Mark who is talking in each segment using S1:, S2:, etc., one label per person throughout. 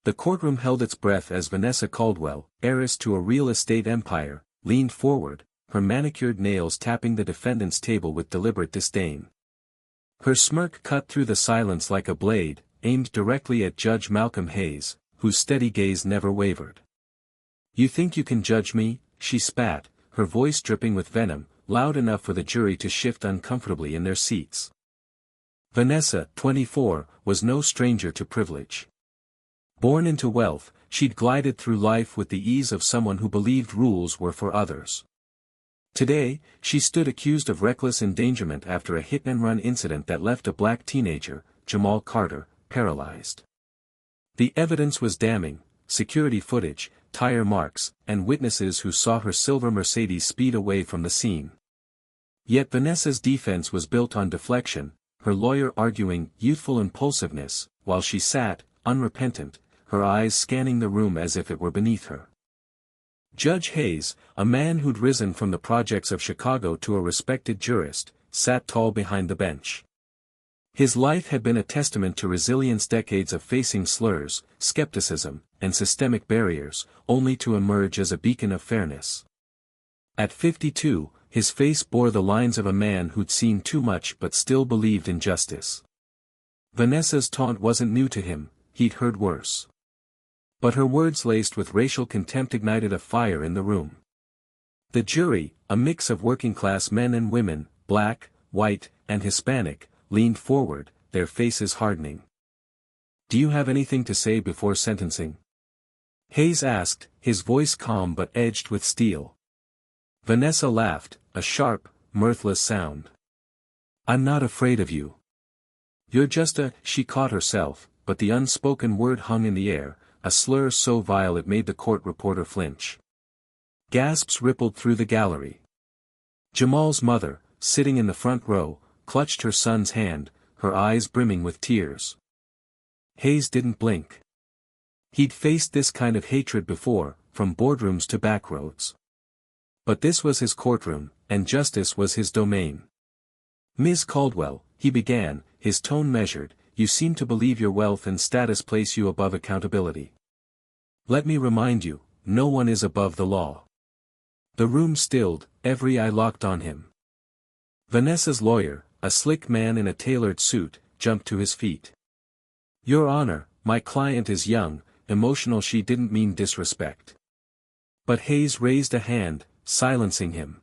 S1: The courtroom held its breath as Vanessa Caldwell, heiress to a real estate empire, leaned forward, her manicured nails tapping the defendant's table with deliberate disdain. Her smirk cut through the silence like a blade, aimed directly at Judge Malcolm Hayes, whose steady gaze never wavered. "You think you can judge me?" she spat, her voice dripping with venom, loud enough for the jury to shift uncomfortably in their seats. Vanessa, 24, was no stranger to privilege. Born into wealth, she'd glided through life with the ease of someone who believed rules were for others. Today, she stood accused of reckless endangerment after a hit-and-run incident that left a black teenager, Jamal Carter, paralyzed. The evidence was damning: security footage, tire marks, and witnesses who saw her silver Mercedes speed away from the scene. Yet Vanessa's defense was built on deflection, her lawyer arguing youthful impulsiveness, while she sat, unrepentant, her eyes scanning the room as if it were beneath her. Judge Hayes, a man who'd risen from the projects of Chicago to a respected jurist, sat tall behind the bench. His life had been a testament to resilience, decades of facing slurs, skepticism, and systemic barriers, only to emerge as a beacon of fairness. At 52, his face bore the lines of a man who'd seen too much but still believed in justice. Vanessa's taunt wasn't new to him, he'd heard worse. But her words laced with racial contempt ignited a fire in the room. The jury, a mix of working-class men and women, black, white, and Hispanic, leaned forward, their faces hardening. "Do you have anything to say before sentencing?" Hayes asked, his voice calm but edged with steel. Vanessa laughed, a sharp, mirthless sound. "I'm not afraid of you. You're just a—" She caught herself, but the unspoken word hung in the air, a slur so vile it made the court reporter flinch. Gasps rippled through the gallery. Jamal's mother, sitting in the front row, clutched her son's hand, her eyes brimming with tears. Hayes didn't blink. He'd faced this kind of hatred before, from boardrooms to backroads. But this was his courtroom, and justice was his domain. "Ms. Caldwell," he began, his tone measured, "you seem to believe your wealth and status place you above accountability. Let me remind you, no one is above the law." The room stilled, every eye locked on him. Vanessa's lawyer, a slick man in a tailored suit, jumped to his feet. "Your Honor, my client is young, emotional." She didn't mean disrespect. But Hayes raised a hand, silencing him.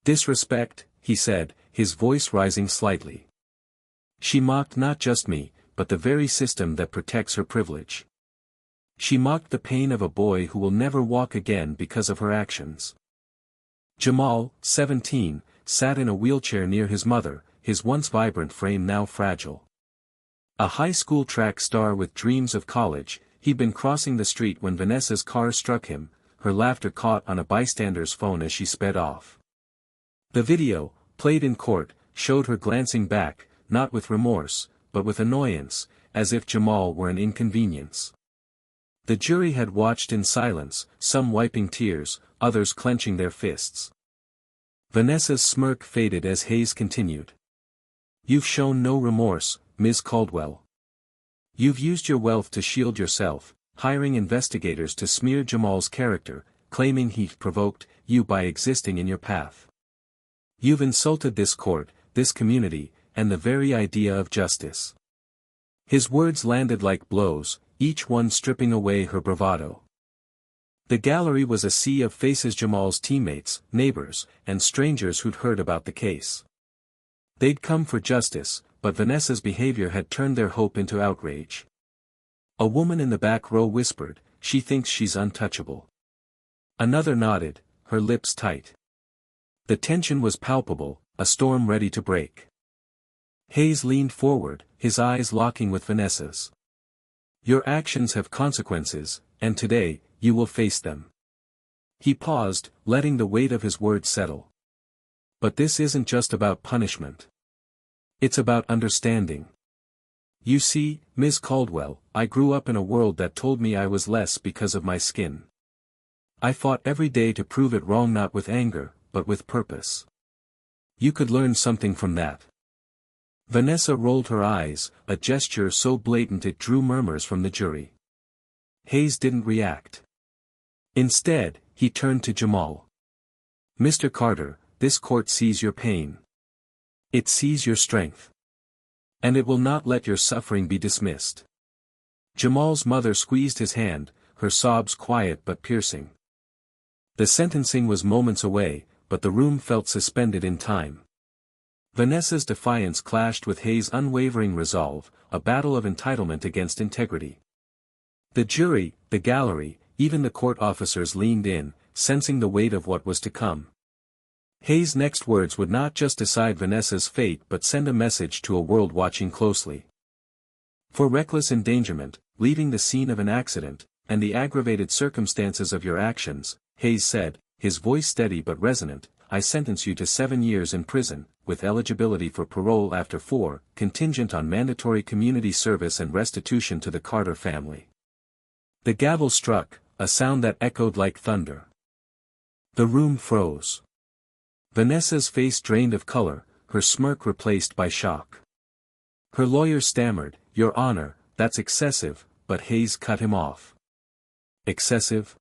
S1: "Disrespect," he said, his voice rising slightly. "She mocked not just me, but the very system that protects her privilege. She mocked the pain of a boy who will never walk again because of her actions." Jamal, 17, sat in a wheelchair near his mother, his once vibrant frame now fragile. A high school track star with dreams of college, he'd been crossing the street when Vanessa's car struck him, her laughter caught on a bystander's phone as she sped off. The video, played in court, showed her glancing back, not with remorse, but with annoyance, as if Jamal were an inconvenience. The jury had watched in silence, some wiping tears, others clenching their fists. Vanessa's smirk faded as Hayes continued. "You've shown no remorse, Ms. Caldwell. You've used your wealth to shield yourself, hiring investigators to smear Jamal's character, claiming he provoked you by existing in your path. You've insulted this court, this community, and the very idea of justice." His words landed like blows, each one stripping away her bravado. The gallery was a sea of faces: Jamal's teammates, neighbors, and strangers who'd heard about the case. They'd come for justice, but Vanessa's behavior had turned their hope into outrage. A woman in the back row whispered, "She thinks she's untouchable." Another nodded, her lips tight. The tension was palpable, a storm ready to break. Hayes leaned forward, his eyes locking with Vanessa's. "Your actions have consequences, and today, you will face them." He paused, letting the weight of his words settle. "But this isn't just about punishment. It's about understanding. You see, Ms. Caldwell, I grew up in a world that told me I was less because of my skin. I fought every day to prove it wrong, not with anger, but with purpose. You could learn something from that." Vanessa rolled her eyes, a gesture so blatant it drew murmurs from the jury. Hayes didn't react. Instead, he turned to Jamal. "Mr. Carter, this court sees your pain. It sees your strength. And it will not let your suffering be dismissed." Jamal's mother squeezed his hand, her sobs quiet but piercing. The sentencing was moments away, but the room felt suspended in time. Vanessa's defiance clashed with Hayes' unwavering resolve, a battle of entitlement against integrity. The jury, the gallery, even the court officers leaned in, sensing the weight of what was to come. Hayes' next words would not just decide Vanessa's fate but send a message to a world watching closely. "For reckless endangerment, leaving the scene of an accident, and the aggravated circumstances of your actions," Hayes said, his voice steady but resonant, "I sentence you to 7 years in prison, with eligibility for parole after 4, contingent on mandatory community service and restitution to the Carter family." The gavel struck, a sound that echoed like thunder. The room froze. Vanessa's face drained of color, her smirk replaced by shock. Her lawyer stammered, "Your Honor, that's excessive," but Hayes cut him off. "Excessive?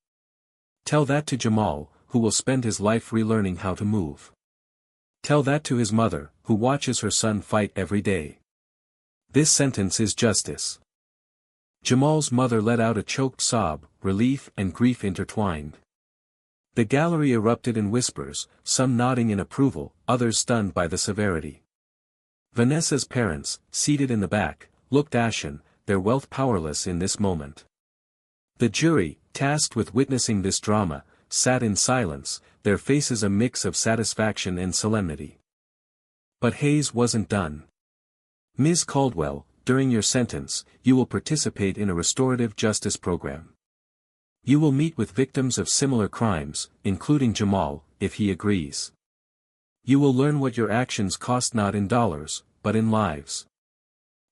S1: Tell that to Jamal, who will spend his life relearning how to move. Tell that to his mother, who watches her son fight every day. This sentence is justice." Jamal's mother let out a choked sob, relief and grief intertwined. The gallery erupted in whispers, some nodding in approval, others stunned by the severity. Vanessa's parents, seated in the back, looked ashen, their wealth powerless in this moment. The jury, tasked with witnessing this drama, sat in silence, their faces a mix of satisfaction and solemnity. But Hayes wasn't done. "Ms. Caldwell, during your sentence, you will participate in a restorative justice program. You will meet with victims of similar crimes, including Jamal, if he agrees. You will learn what your actions cost not in dollars, but in lives."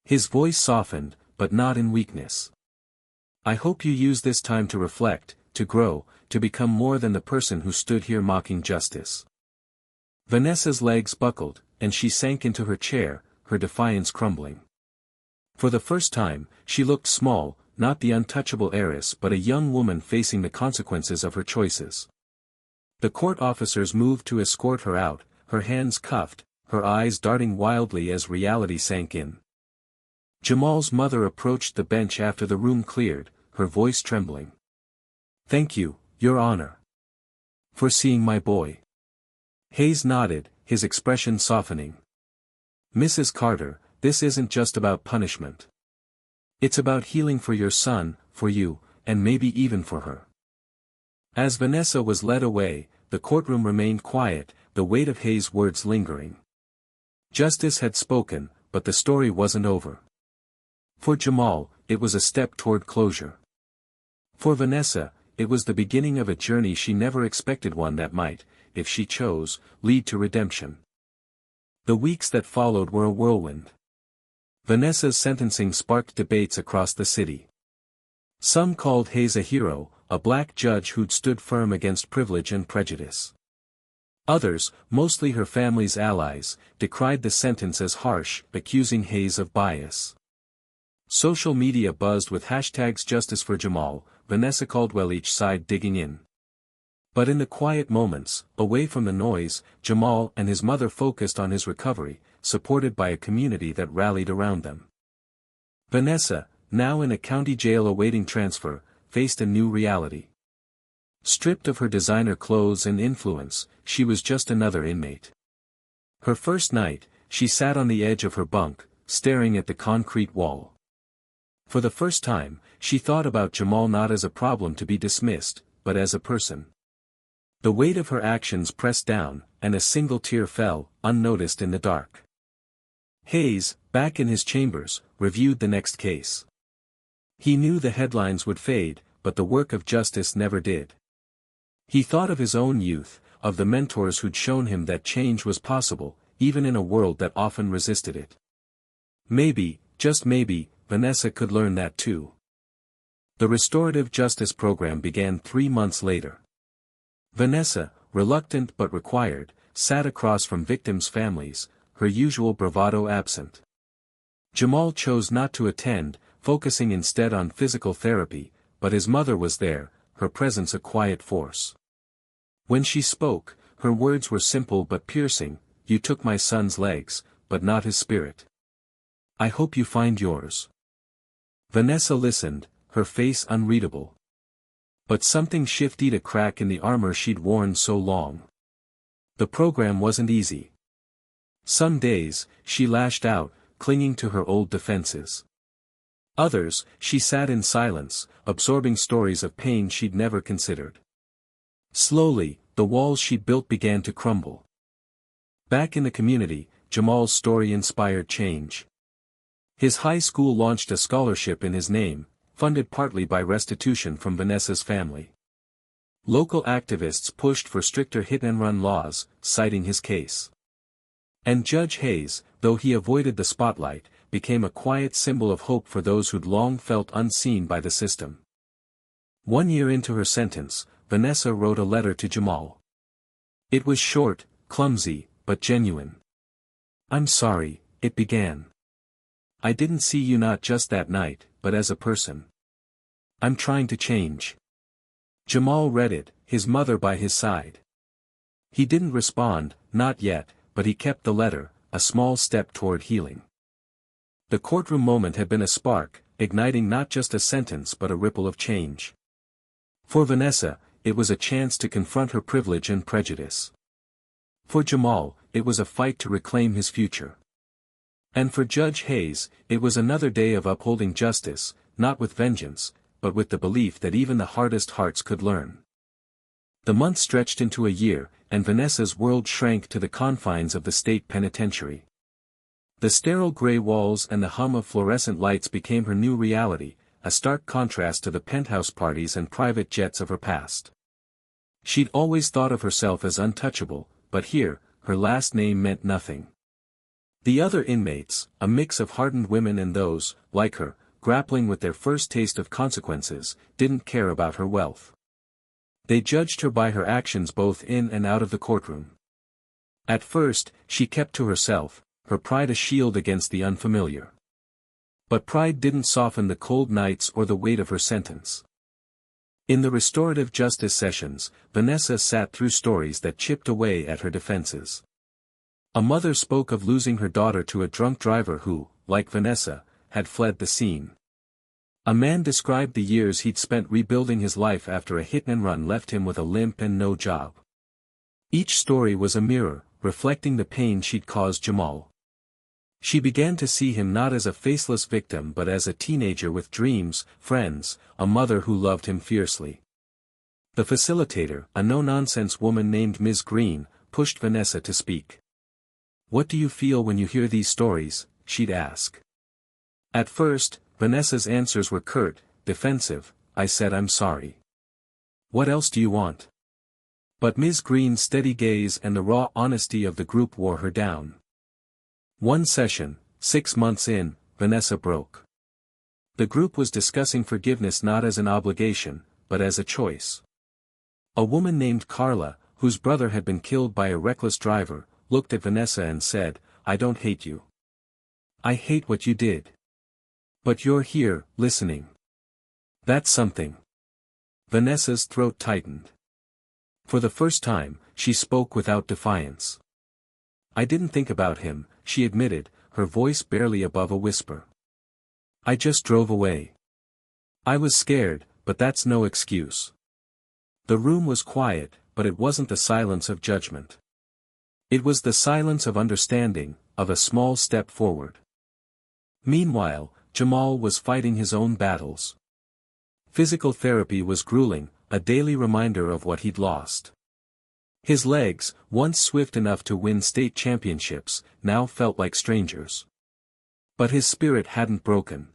S1: His voice softened, but not in weakness. "I hope you use this time to reflect, to grow, to become more than the person who stood here mocking justice." Vanessa's legs buckled, and she sank into her chair, her defiance crumbling. For the first time, she looked small, not the untouchable heiress but a young woman facing the consequences of her choices. The court officers moved to escort her out, her hands cuffed, her eyes darting wildly as reality sank in. Jamal's mother approached the bench after the room cleared, her voice trembling. "Thank you, Your Honor. For seeing my boy." Hayes nodded, his expression softening. "Mrs. Carter, this isn't just about punishment. It's about healing for your son, for you, and maybe even for her." As Vanessa was led away, the courtroom remained quiet, the weight of Hayes' words lingering. Justice had spoken, but the story wasn't over. For Jamal, it was a step toward closure. For Vanessa, it was the beginning of a journey she never expected, one that might, if she chose, lead to redemption. The weeks that followed were a whirlwind. Vanessa's sentencing sparked debates across the city. Some called Hayes a hero, a black judge who'd stood firm against privilege and prejudice. Others, mostly her family's allies, decried the sentence as harsh, accusing Hayes of bias. Social media buzzed with hashtags Justice for Jamal, Vanessa Caldwell, each side digging in. But in the quiet moments, away from the noise, Jamal and his mother focused on his recovery, supported by a community that rallied around them. Vanessa, now in a county jail awaiting transfer, faced a new reality. Stripped of her designer clothes and influence, she was just another inmate. Her first night, she sat on the edge of her bunk, staring at the concrete wall. For the first time, she thought about Jamal not as a problem to be dismissed, but as a person. The weight of her actions pressed down, and a single tear fell, unnoticed in the dark. Hayes, back in his chambers, reviewed the next case. He knew the headlines would fade, but the work of justice never did. He thought of his own youth, of the mentors who'd shown him that change was possible, even in a world that often resisted it. Maybe, just maybe, Vanessa could learn that too. The restorative justice program began 3 months later. Vanessa, reluctant but required, sat across from victims' families, her usual bravado absent. Jamal chose not to attend, focusing instead on physical therapy, but his mother was there, her presence a quiet force. When she spoke, her words were simple but piercing, "You took my son's legs, but not his spirit. I hope you find yours." Vanessa listened, her face unreadable. But something shifted, a crack in the armor she'd worn so long. The program wasn't easy. Some days, she lashed out, clinging to her old defenses. Others, she sat in silence, absorbing stories of pain she'd never considered. Slowly, the walls she'd built began to crumble. Back in the community, Jamal's story inspired change. His high school launched a scholarship in his name, funded partly by restitution from Vanessa's family. Local activists pushed for stricter hit-and-run laws, citing his case. And Judge Hayes, though he avoided the spotlight, became a quiet symbol of hope for those who'd long felt unseen by the system. 1 year into her sentence, Vanessa wrote a letter to Jamal. It was short, clumsy, but genuine. "I'm sorry," it began. "I didn't see you not just that night, but as a person. I'm trying to change." Jamal read it, his mother by his side. He didn't respond, not yet, but he kept the letter, a small step toward healing. The courtroom moment had been a spark, igniting not just a sentence but a ripple of change. For Vanessa, it was a chance to confront her privilege and prejudice. For Jamal, it was a fight to reclaim his future. And for Judge Hayes, it was another day of upholding justice, not with vengeance, but with the belief that even the hardest hearts could learn. The months stretched into a year, and Vanessa's world shrank to the confines of the state penitentiary. The sterile gray walls and the hum of fluorescent lights became her new reality, a stark contrast to the penthouse parties and private jets of her past. She'd always thought of herself as untouchable, but here, her last name meant nothing. The other inmates, a mix of hardened women and those, like her, grappling with their first taste of consequences, didn't care about her wealth. They judged her by her actions both in and out of the courtroom. At first, she kept to herself, her pride a shield against the unfamiliar. But pride didn't soften the cold nights or the weight of her sentence. In the restorative justice sessions, Vanessa sat through stories that chipped away at her defenses. A mother spoke of losing her daughter to a drunk driver who, like Vanessa, had fled the scene. A man described the years he'd spent rebuilding his life after a hit-and-run left him with a limp and no job. Each story was a mirror, reflecting the pain she'd caused Jamal. She began to see him not as a faceless victim but as a teenager with dreams, friends, a mother who loved him fiercely. The facilitator, a no-nonsense woman named Ms. Green, pushed Vanessa to speak. "What do you feel when you hear these stories?" she'd ask. At first, Vanessa's answers were curt, defensive. "I said I'm sorry. What else do you want?" But Ms. Green's steady gaze and the raw honesty of the group wore her down. One session, 6 months in, Vanessa broke. The group was discussing forgiveness not as an obligation, but as a choice. A woman named Carla, whose brother had been killed by a reckless driver, looked at Vanessa and said, "I don't hate you. I hate what you did. But you're here, listening. That's something." Vanessa's throat tightened. For the first time, she spoke without defiance. "I didn't think about him," she admitted, her voice barely above a whisper. "I just drove away. I was scared, but that's no excuse." The room was quiet, but it wasn't the silence of judgment. It was the silence of understanding, of a small step forward. Meanwhile, Jamal was fighting his own battles. Physical therapy was grueling, a daily reminder of what he'd lost. His legs, once swift enough to win state championships, now felt like strangers. But his spirit hadn't broken.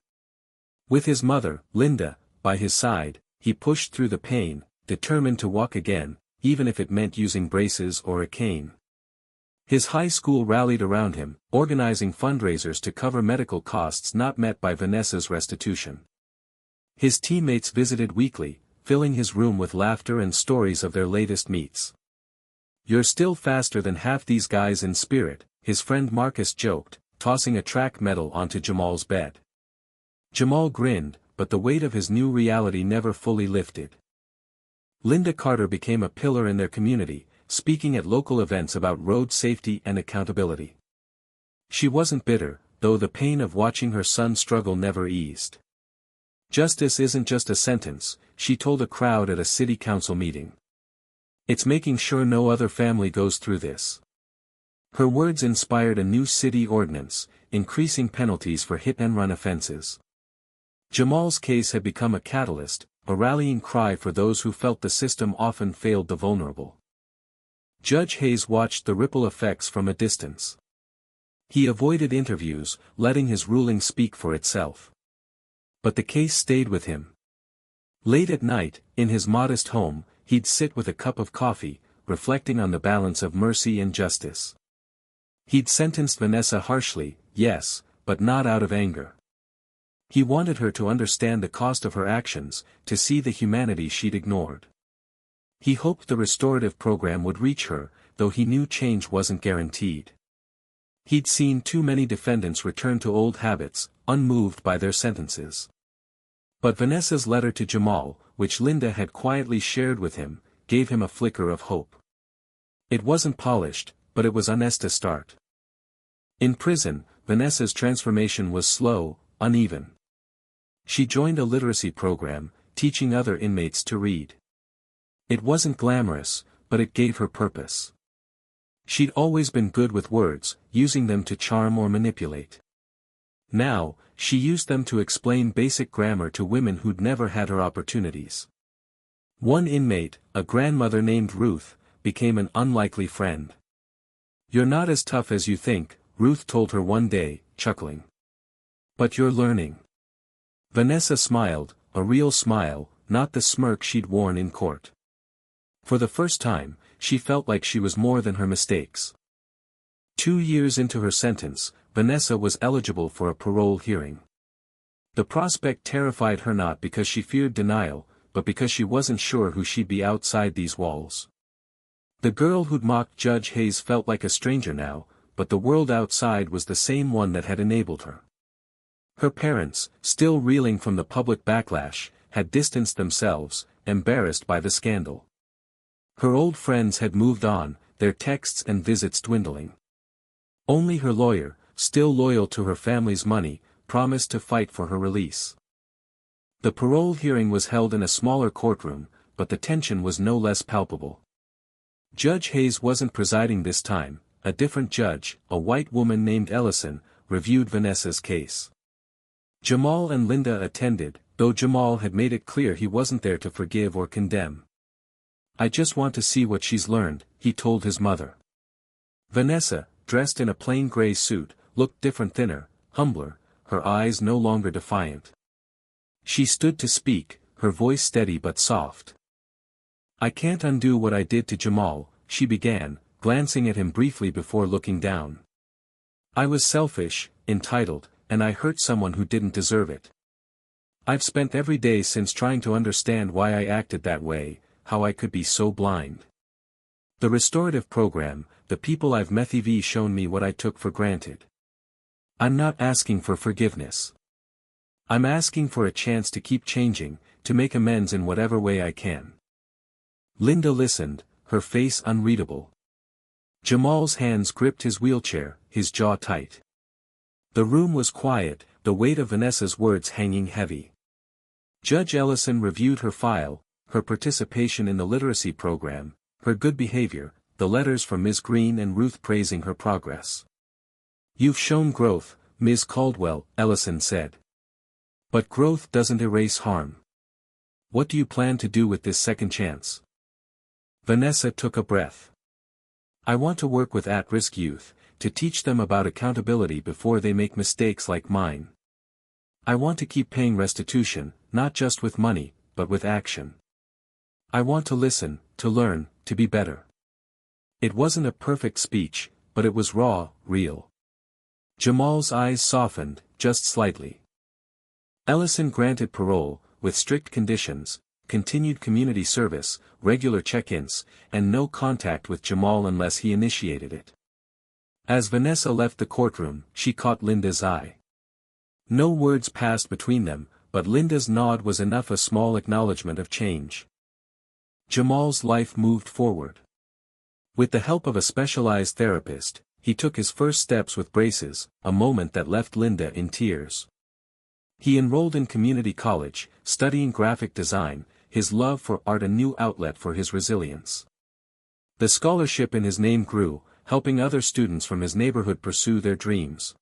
S1: With his mother, Linda, by his side, he pushed through the pain, determined to walk again, even if it meant using braces or a cane. His high school rallied around him, organizing fundraisers to cover medical costs not met by Vanessa's restitution. His teammates visited weekly, filling his room with laughter and stories of their latest meets. "You're still faster than half these guys in spirit," his friend Marcus joked, tossing a track medal onto Jamal's bed. Jamal grinned, but the weight of his new reality never fully lifted. Linda Carter became a pillar in their community, speaking at local events about road safety and accountability. She wasn't bitter, though the pain of watching her son struggle never eased. Justice isn't just a sentence, she told a crowd at a city council meeting. It's making sure no other family goes through this. Her words inspired a new city ordinance, increasing penalties for hit-and-run offenses. Jamal's case had become a catalyst, a rallying cry for those who felt the system often failed the vulnerable. Judge Hayes watched the ripple effects from a distance. He avoided interviews, letting his ruling speak for itself. But the case stayed with him. Late at night, in his modest home, he'd sit with a cup of coffee, reflecting on the balance of mercy and justice. He'd sentenced Vanessa harshly, yes, but not out of anger. He wanted her to understand the cost of her actions, to see the humanity she'd ignored. He hoped the restorative program would reach her, though he knew change wasn't guaranteed. He'd seen too many defendants return to old habits, unmoved by their sentences. But Vanessa's letter to Jamal, which Linda had quietly shared with him, gave him a flicker of hope. It wasn't polished, but it was honest to start. In prison, Vanessa's transformation was slow, uneven. She joined a literacy program, teaching other inmates to read. It wasn't glamorous, but it gave her purpose. She'd always been good with words, using them to charm or manipulate. Now, she used them to explain basic grammar to women who'd never had her opportunities. One inmate, a grandmother named Ruth, became an unlikely friend. "You're not as tough as you think," Ruth told her one day, chuckling. "But you're learning." Vanessa smiled, a real smile, not the smirk she'd worn in court. For the first time, she felt like she was more than her mistakes. 2 years into her sentence, Vanessa was eligible for a parole hearing. The prospect terrified her not because she feared denial, but because she wasn't sure who she'd be outside these walls. The girl who'd mocked Judge Hayes felt like a stranger now, but the world outside was the same one that had enabled her. Her parents, still reeling from the public backlash, had distanced themselves, embarrassed by the scandal. Her old friends had moved on, their texts and visits dwindling. Only her lawyer, still loyal to her family's money, promised to fight for her release. The parole hearing was held in a smaller courtroom, but the tension was no less palpable. Judge Hayes wasn't presiding this time. A different judge, a white woman named Ellison, reviewed Vanessa's case. Jamal and Linda attended, though Jamal had made it clear he wasn't there to forgive or condemn. "I just want to see what she's learned," he told his mother. Vanessa, dressed in a plain gray suit, looked different, thinner, humbler, her eyes no longer defiant. She stood to speak, her voice steady but soft. "I can't undo what I did to Jamal," she began, glancing at him briefly before looking down. "I was selfish, entitled, and I hurt someone who didn't deserve it. I've spent every day since trying to understand why I acted that way, how I could be so blind. The restorative program, the people I've met have shown me what I took for granted. I'm not asking for forgiveness. I'm asking for a chance to keep changing, to make amends in whatever way I can." Linda listened, her face unreadable. Jamal's hands gripped his wheelchair, his jaw tight. The room was quiet, the weight of Vanessa's words hanging heavy. Judge Ellison reviewed her file, her participation in the literacy program, her good behavior, the letters from Ms. Green and Ruth praising her progress. "You've shown growth, Ms. Caldwell," Ellison said. "But growth doesn't erase harm. What do you plan to do with this second chance?" Vanessa took a breath. "I want to work with at-risk youth, to teach them about accountability before they make mistakes like mine. I want to keep paying restitution, not just with money, but with action. I want to listen, to learn, to be better." It wasn't a perfect speech, but it was raw, real. Jamal's eyes softened, just slightly. Ellison granted parole, with strict conditions, continued community service, regular check-ins, and no contact with Jamal unless he initiated it. As Vanessa left the courtroom, she caught Linda's eye. No words passed between them, but Linda's nod was enough, a small acknowledgement of change. Jamal's life moved forward. With the help of a specialized therapist, he took his first steps with braces, a moment that left Linda in tears. He enrolled in community college, studying graphic design, his love for art a new outlet for his resilience. The scholarship in his name grew, helping other students from his neighborhood pursue their dreams.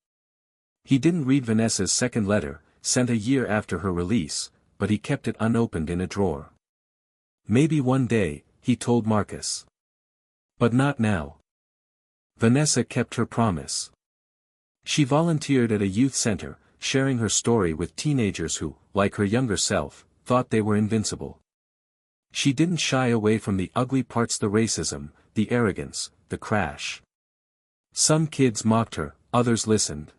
S1: He didn't read Vanessa's second letter, sent a year after her release, but he kept it unopened in a drawer. Maybe one day, he told Marcus. But not now. Vanessa kept her promise. She volunteered at a youth center, sharing her story with teenagers who, like her younger self, thought they were invincible. She didn't shy away from the ugly parts, the racism, the arrogance, the crash. Some kids mocked her, others listened.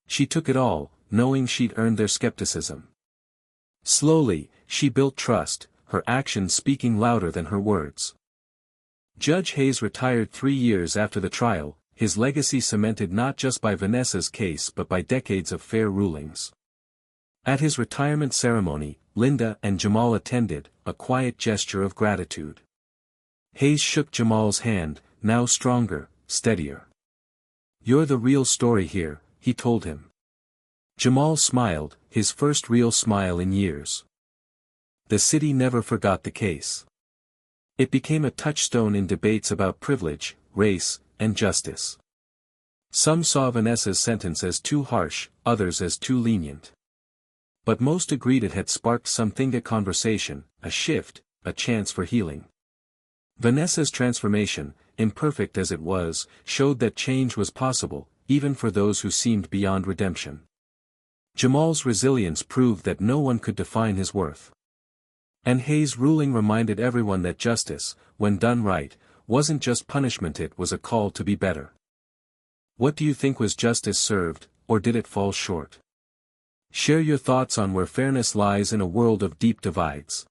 S1: She took it all, knowing she'd earned their skepticism. Slowly, she built trust, her actions speaking louder than her words. Judge Hayes retired 3 years after the trial, his legacy cemented not just by Vanessa's case but by decades of fair rulings. At his retirement ceremony, Linda and Jamal attended, a quiet gesture of gratitude. Hayes shook Jamal's hand, now stronger, steadier. "You're the real story here," he told him. Jamal smiled, his first real smile in years. The city never forgot the case. It became a touchstone in debates about privilege, race, and justice. Some saw Vanessa's sentence as too harsh, others as too lenient. But most agreed it had sparked something, a conversation, a shift, a chance for healing. Vanessa's transformation, imperfect as it was, showed that change was possible, even for those who seemed beyond redemption. Jamal's resilience proved that no one could define his worth. And Hayes' ruling reminded everyone that justice, when done right, wasn't just punishment, it was a call to be better. What do you think, was justice served, or did it fall short? Share your thoughts on where fairness lies in a world of deep divides.